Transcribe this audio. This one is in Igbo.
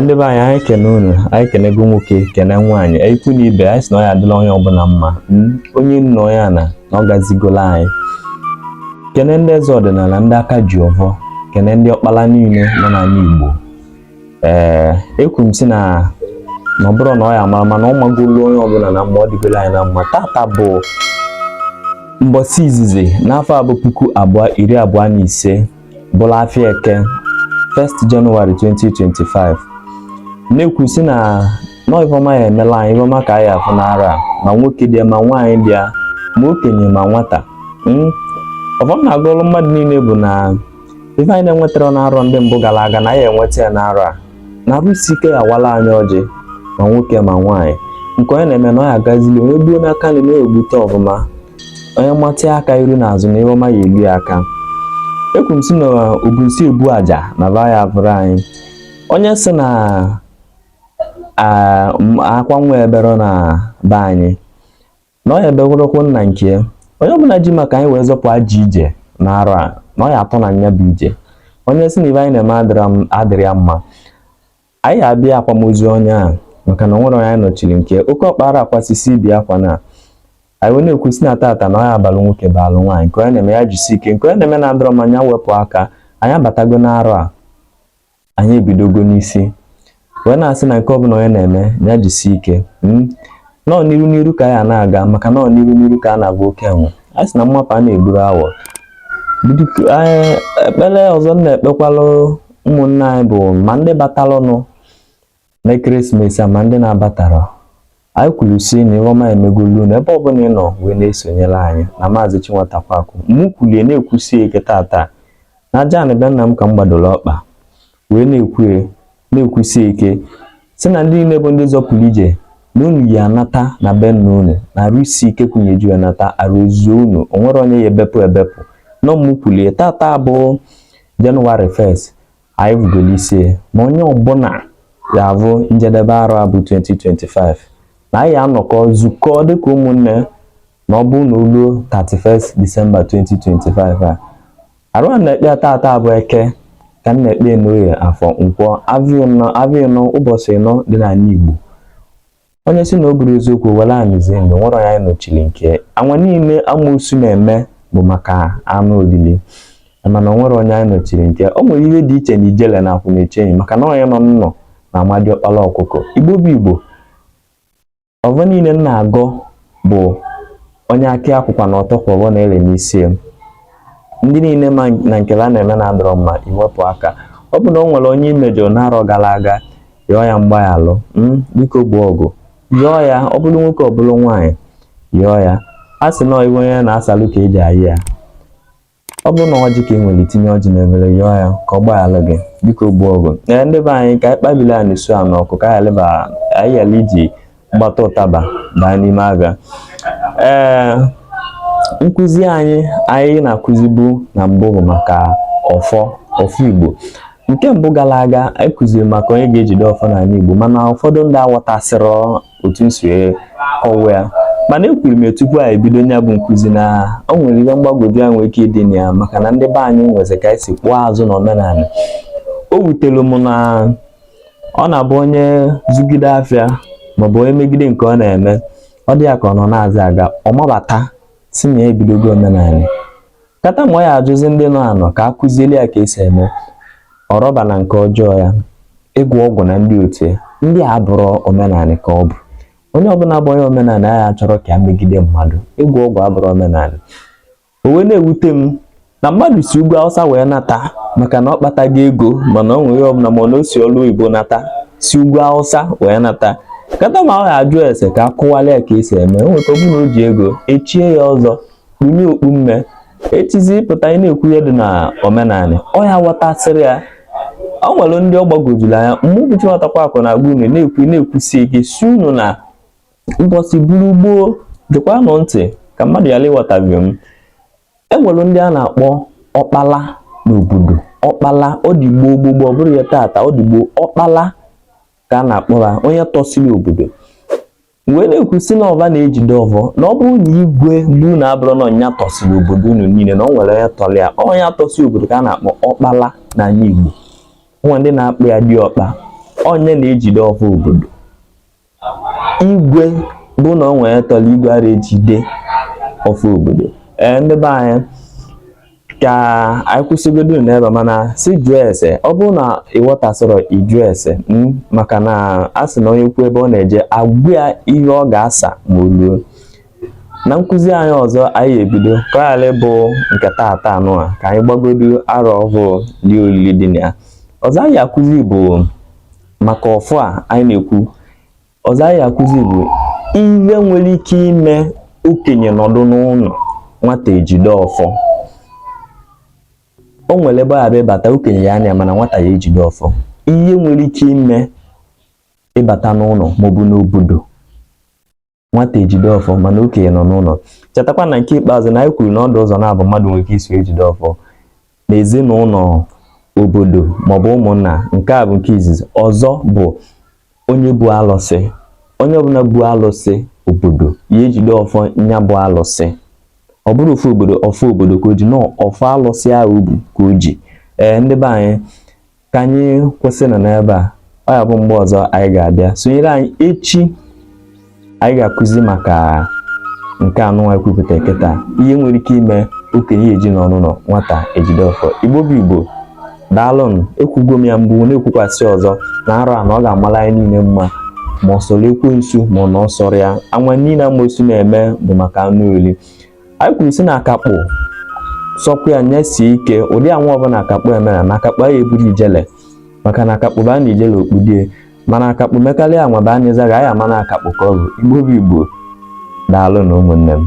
Ndị be anyị kene unu, anyị kenego nwoke kene nwaanyị, ikwu na ibe anyị si na ọ ya adịla onye ọbụla mma. Onye nọ ya na ọ gazigola anyị. Kene ndị eze ọdịnala, ndị aka ji ọvọ, kene ndị ọkpala niile nọ n'ala Igbo. Ekwu m si na ọ bụrụ na ọ ya mara mana ọ magolu onye ọbụla na mma, ọ dịgola anyị na mma. Tata bụ mbọsị izizi n'afọ abụ 2025 bụla afọ Eke 1st January 2025. Na-ekwu si na Ifeọma ya emela anyị, Ifeọma ka anyị afụ n'ara, ma nwoke dị ma nwaanyị dị ma okenye ma nwata. Ọfọm na-agụlụ mmadụ niile bụ na ife anyị na-enwetara n'arọ ndị mbụ gara aga na anyị enweta ya n'arọ a, na arụ isi ike awala anyị ọjị ma nwoke ma nwaanyị. Nke onye na-eme na ọ ya agazili onye gbuo n'aka nri na-egbute ọfụma, onye matịa aka iru n'azụ na Ifeọma ya elu aka. Ekwu m si na obusi ebu aja na ya bụrụ anyị. Onye si na akwa nwa ebere na be anyị na ọ ya ebewerokwu nna nke onye ọbụla ji maka anyị wee zọpụ aja ije na arụ a, na ọ ya atọ na nya bụ ije. Onye si na ibe anyị na-eme adịrị ya mma, anyị abịa akwamozu onye a maka na onwere onye anyị nọchiri nke oke ọkpara akwasisi ibi akwa na anyị wee na-ekwusi na tata na ọ ya abalụ nwoke balụ nwaanyị. Nke onye na-eme ya jisi ike, nke onye na-eme na adịrọ manya wepụ aka. Anyị abatago n'arụ a, anyị ebidogo n'isi wee na-asị na nke ọbụla onye na-eme ya jisi ike. Nọọ n'iru ka ya na-aga maka nọọ n'iru ka a na-agba oke enwe. A sị na mmapụ a na-egburu awọ. Ekpere ọzọ na-ekpekwalụ ụmụnne anyị bụ ma ndị batalụnụ na ekeresimesi a ma ndị na-abatara. Anyị kwuru si na Ifeọma emegolu na ebe ọbụla ị nọ wee na-esonyere anyị na Maazị Chinwatakwaku. Mụ kwulie na-ekwusi ike tata na aja na be nna m ka m gbadoro ọkpa wee na-ekwusi ike si na ndị niile bụ ndị zọpụrụ ije na unu yi anata na be nna unu na arụ isi ike kwunyeju ya nata arụ ezuo unu, o nwere onye ya ebepụ nọ. Mụ kwulie tata bụ Jenụwarị 1st anyị vugolo isi ma onye ọbụla ya avụ njedebe arụ a bụ 2025 na anyị anọkọ zukọ dịka ụmụnne na ọ bụ na uluo 31st December 2025 a. Arụ a na-ekpe tata bụ Eke ka m na-ekpe n'oye afọ Nkwọ avịọ nọ ụbọchị nọ dị n'ala Igbo. Onye si na o buru eziokwu were amizi ndụ nwere onye anyị nọchiri nke anwa niile amoosu na-eme bụ maka anụ olili, mana o nwere onye anyị nọchiri nke o nwere ihe dị iche na ijele na akwụ na-echenyi maka na onye nọ nnọ na Amadịọkpala ọkụkọ. Igbo bụ Igbo, ọvọ niile na-agọ bụ onye aka akwụkwa na ọtọ kwa ọvọ na-ele n'isi. Ndị niile ma na nke a na-eme na-adọrọ mma iwepụ aka. Ọ bụ na o nwere onye imejọ n'arọ gara aga, yọọ ya mgbaghalụ, biko gbuo ọgụ, yọọ ya, ọ bụrụ nwoke ọ bụrụ nwaanyị, yọọ ya. A sị na iwe onye na-asalụ ka eji ayị ya. Ọ bụrụ na ọjị ka ị nwere itinye ọjị na-emere, yọọ ya ka ọ gbaghalụ gị, biko gbuo ọgụ. Ndị be anyị ka anyị kpabili anyị nso a n'ọkụ ka anyị ghara iji mgbata ụtaba baa n'ime abịa. Nkụzi anyị na-akụzi bụ na mbụ bụ maka ọfọ Igbo. Nke mbụ gara aga anyị kụziri maka onye ga-ejide ọfọ n'ala Igbo, mana ụfọdụ ndị aghọtasịrị otu nsi kọwa ya. Mana ekwuru m tupu anyị bido ya bụ nkụzi na o nwere ihe mgbagwoju anyị nwere ike ịdị na ya maka na ndị be anyị nwezi ka anyị si kpụọ azụ na omenala. O wutere m na ọ na-abụ onye zugide afịa maọbụ onye megide nke ọ na-eme, ọ dị ya ka ọ nọ na-azị aga ọmabata si na ya ebidogo omenala. Kata ma ọ ya ajụzi ndị nọ anọ ka a kụzieli ya ka esi eme ọrọba na nke ọjọọ ya, ịgwọ ọgwụ na ndị otu ya. Ndị a bụrụ omenala ka ọ bụ. Onye ọbụla bụ onye omenala ya chọrọ ka a megide mmadụ. Ịgwọ ọgwụ abụrụ omenala. O wee na-ewute m na mmadụ si ugwu Awụsa wee nata maka na ọ kpatago ego, mana ọ nwere ihe ọbụla ma na o si ọrụ oyibo nata si ugwu Awụsa wee nata. Kata ma ọ ya ajụ ese ka akụwala ya ka esi eme. O nwere ka ọ bụrụ na o ji ego echie ya ọzọ, kpunye okpu mme, etizi pụta anyị na-ekwu ihe dị na omenala. Ọ ya ghọtasịrị ya. O nwere ndị ọ gbagojuru anya. Mgbe Chinwatakwaku na-agwa unu na-ekwusi ike si unu na mbọsị buru gboo dịkwa nọ ntị ka mmadụ ya ịghọtaghị m. E nwere ndị a na-akpọ ọkpala n'obodo. Ọkpala ọ dị gboo ọ bụrụ ya tata, ọ dị gboo. Ọkpala ka a na-akpọra onye tọsiri obodo. Wee na-ekwusi na ọva na-ejide ọvọ na ọ bụrụ na igwe bụ na abụrụ na ọnya tọsiri obodo unu niile na ọ nwere onye tọrọ ya, onye tọsiri obodo ka a na-akpọ ọkpala n'ala Igbo. Nwa ndị na-akpọ ya Diọkpa, onye na-ejide ọfọ obodo. Igwe bụ na o nwere tọrọ igwe ara ejide ọfọ obodo. Ndị be anyị ka anyị kwụsịgodo n'ebe mana si jụọ ese ọ bụrụ na ịghọtasịrọ ịjụọ ese maka na a sị na onye kwu ebe ọ na-eje agwa ya ihe ọ ga-asa ma o luo. Na nkụzi anyị ọzọ anyị ebido ka ọ ghara ịbụ nke taata anụ a ka anyị gbagodo arọ ọhụụ dị olili dị na ya. Ọzọ anyị akụzi bụ maka ọfọ a anyị na-ekwu. Ọzọ anyị akụzi bụ ihe nwere ike ime okenye nọdụ n'ụlọ nwata ejide ọfọ. O nwere ebe a bịa bata okenye ya anya mana nwata ya ejide ọfọ. Ihe nwere ike ime ịbata n'ụlọ maọbụ n'obodo nwata ejide ọfọ mana okenye nọ n'ụlọ. Chetakwa na nke ikpeazụ na anyị kwuru na ọdụ ụzọ na-abụ mmadụ nwere ike iso ejide ọfọ n'ezinụlọ, obodo maọbụ ụmụnna. Nke a bụ nke izizi. Ọzọ bụ onye bụ alụsị. Onye ọbụla bụ alụsị obodo ya ejide ọfọ nya bụ alụsị. Ọ bụrụ ọfọ obodo ka o ji, ọfọ alụsị ahụ bụ ka o ji. Ndị be anyị ka anyị kwụsị n'ebe a. Ọ ya bụ mgbe ọzọ anyị ga-abịa sonyere anyị echi. Anyị ga-akụzi maka nke anụ anyị kwupụta kịta, ihe nwere ike ime okenye eji n'ọnụnọ nwata ejide ọfọ. Igbo bụ Igbo, daalụnụ. Ekwugo m ya mbụ na-ekwukwasị ọzọ na arọ a na ọ ga-amala anyị niile mma ma ọ sọrọ ekwensu ma ọ na ọ sọrọ ya. Anwa niile amoosu na-eme bụ maka anụ oli. Anyị kwuru si na akakpụ sọkwa ya nyesie ike. Ụdị anwụ ọbụla akakpụ emere na akakpụ anyị eburu ijele maka na akakpụ ba na ijele okpudie mana akakpụ mekarịa anwa ba anyị zaga anyị ama na akakpụ ka ọ bụ. Igbo bụ Igbo, daalụ na ụmụnne m.